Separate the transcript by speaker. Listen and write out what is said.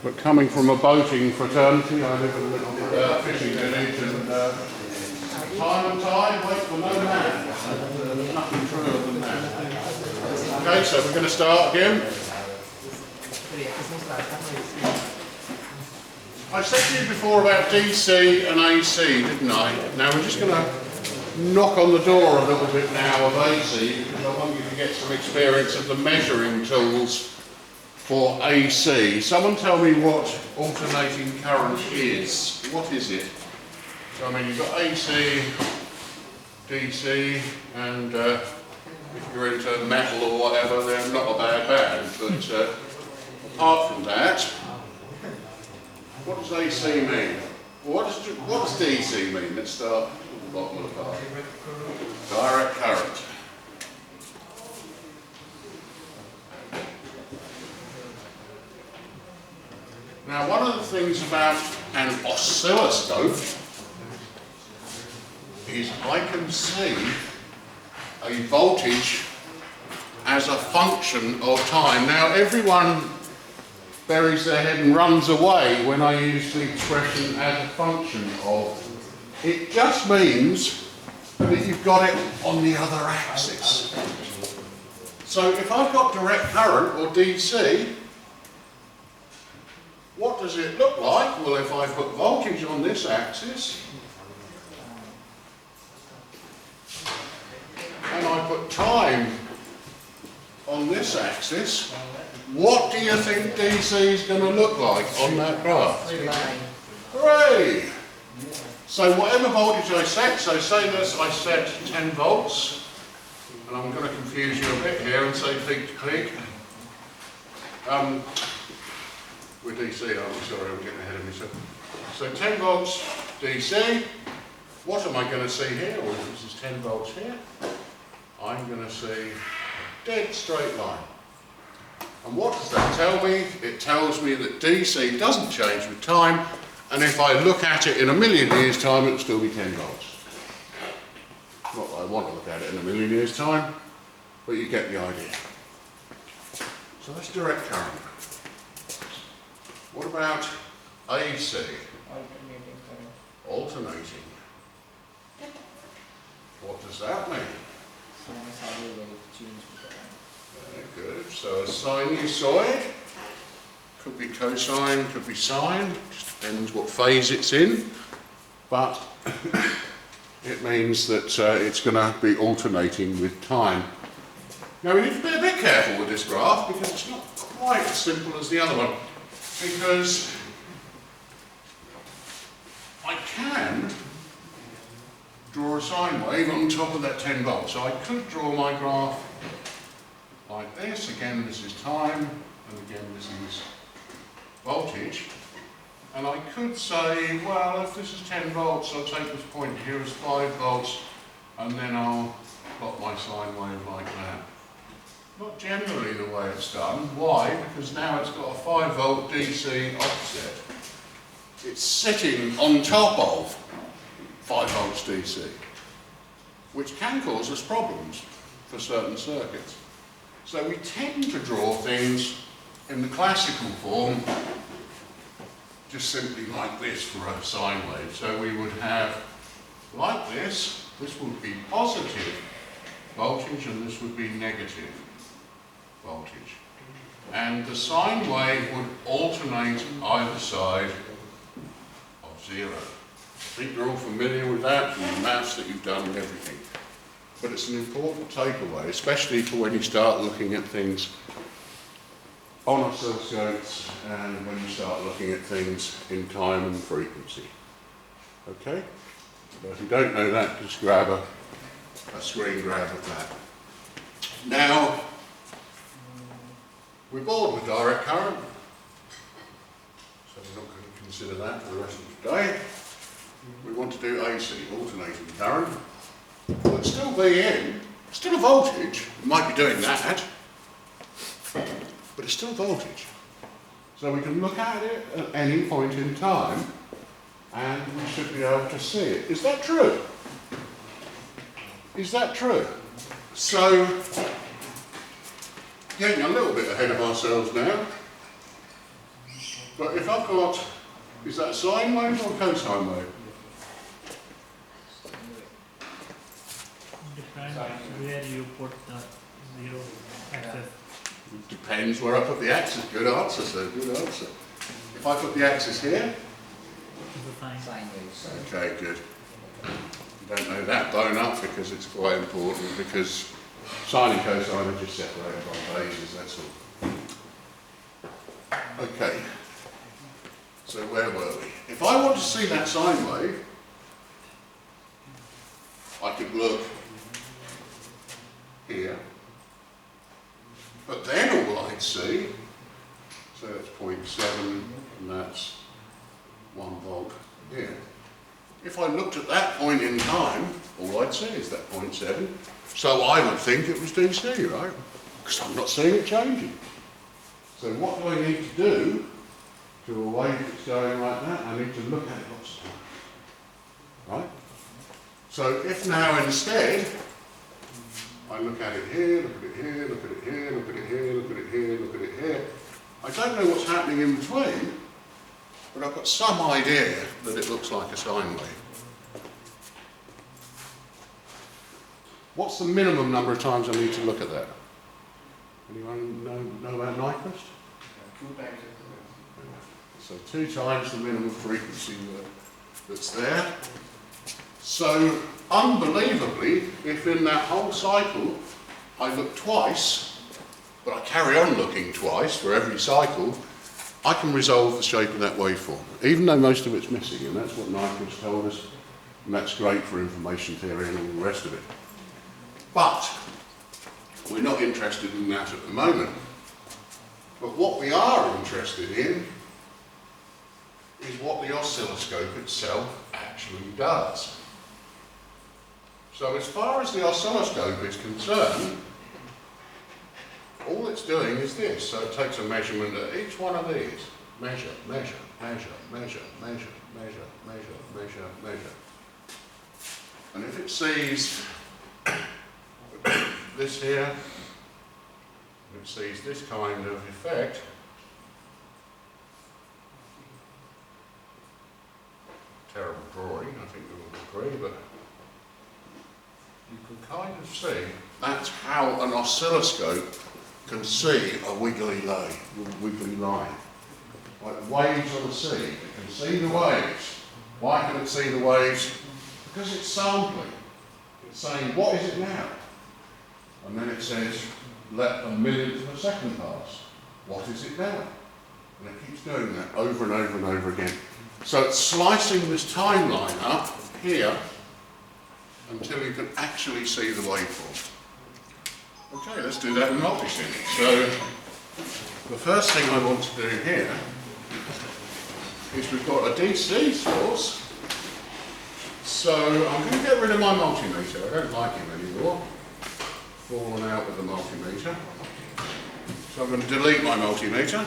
Speaker 1: but coming from a boating fraternity, I live in a little fishing village, and time and tide wait for no man. There's nothing truer than that. Okay, so we're going to start again. I said to you before about DC and AC, didn't I? Now we're just going to knock on the door a little bit now of AC, because I want you to get some experience of the measuring tools for AC. Someone tell me what alternating current is. What is it? So I mean, you've got AC, DC, and if you're into metal or whatever, they're not a bad band. But apart from that, what does AC mean? Well, what does DC mean? Let's start at the bottom of the part. Direct current. Now, one of the things about an oscilloscope is I can see a voltage as a function of time. Now, everyone buries their head and runs away when I use the expression as a function of. It just means that you've got it on the other axis. So if I've got direct current or DC, what does it look like? Well, if I put voltage on this axis and I put time on this axis, what do you think DC is going to look like on that graph? Hooray! So whatever voltage I set, so say this, I set 10 volts, and I'm going to confuse you a bit here and say peak to peak. We're DC, aren't we? Sorry, I'm getting ahead of myself. So 10 volts DC. What am I going to see here? Well, this is 10 volts here. I'm going to see a dead straight line. And what does that tell me? It tells me that DC doesn't change with time, and if I look at it in a million years' time, it'll still be 10 volts. Not that I want to look at it in a million years' time, but you get the idea. So that's direct current. What about AC? Alternating. What does that mean? Very good. So a sinusoid, could be cosine, could be sine, just depends what phase it's in, but it means that it's going to be alternating with time. Now we need to be a bit careful with this graph because it's not quite as simple as the other one, because I can draw a sine wave on top of that 10 volts. So I could draw my graph like this. Again, this is time, and again, this is voltage. And I could say, well, if this is 10 volts, I'll take this point here as 5 volts, and then I'll plot my sine wave like that. Not generally the way it's done. Why? Because now it's got a 5 volt DC offset. It's sitting on top of 5 volts DC, which can cause us problems for certain circuits. So we tend to draw things in the classical form, just simply like this for a sine wave. So we would have, like this would be positive voltage and this would be negative voltage. And the sine wave would alternate either side of 0. I think you're all familiar with that from the maths that you've done and everything. But it's an important takeaway, especially for when you start looking at things on oscilloscopes and when you start looking at things in time and frequency. Okay? So if you don't know that, just grab a screen grab of that. Now, we're bored with direct current, so we're not going to consider that for the rest of today. We want to do AC, alternating current. Well, it's still VN, still a voltage. We might be doing that, but it's still voltage. So we can look at it at any point in time, and we should be able to see it. Is that true? Is that true? So, getting a little bit ahead of ourselves now. But if I've got, is that sine wave or cosine wave?
Speaker 2: Depends where you put the zero axis.
Speaker 1: It depends where I put the axis. Good answer, sir. Good answer. If I put the axis here.
Speaker 2: It's a sine wave.
Speaker 1: Okay, good. You don't know that bone up because it's quite important, because sine and cosine are just separated by bases, that's all. Okay. So where were we? If I want to see that sine wave, I could look here. But then all I'd see, so that's 0.7 and that's 1 volt here. If I looked at that point in time, all I'd see is that 0.7. So I would think it was DC, right? Because I'm not seeing it changing. So what do I need to do to a wave that's going like that? I need to look at it lots of times, right? So if now instead, I look at it here, look at it here, look at it here, look at it here, look at it here, look at it here. I don't know what's happening in between, but I've got some idea that it looks like a sine wave. What's the minimum number of times I need to look at that? Anyone know about Nyquist?
Speaker 3: 2 times.
Speaker 1: So 2 times the minimum frequency that's there. So, unbelievably, if in that whole cycle I look twice, but I carry on looking twice for every cycle, I can resolve the shape of that waveform, even though most of it's missing, and that's what Nyquist told us, and that's great for information theory and all the rest of it. But we're not interested in that at the moment. But what we are interested in is what the oscilloscope itself actually does. So as far as the oscilloscope is concerned, all it's doing is this. So it takes a measurement at each one of these. Measure, measure, measure, measure, measure, measure, measure, measure, measure. And if it sees this here, it sees this kind of effect, terrible drawing, I think we will agree, but you can kind of see that's how an oscilloscope can see a wiggly line. Like waves on the sea, it can see the waves. Why can it see the waves? Because it's sampling. It's saying, what is it now? And then it says, let a millionth of a second pass. What is it now? And it keeps doing that over and over and over again. So it's slicing this timeline up here until you can actually see the waveform. Okay, let's do that in multisync. So the first thing I want to do here is we've got a DC source. So I'm going to get rid of my multimeter. I don't like him anymore. Fallen out with the multimeter. So I'm going to delete my multimeter.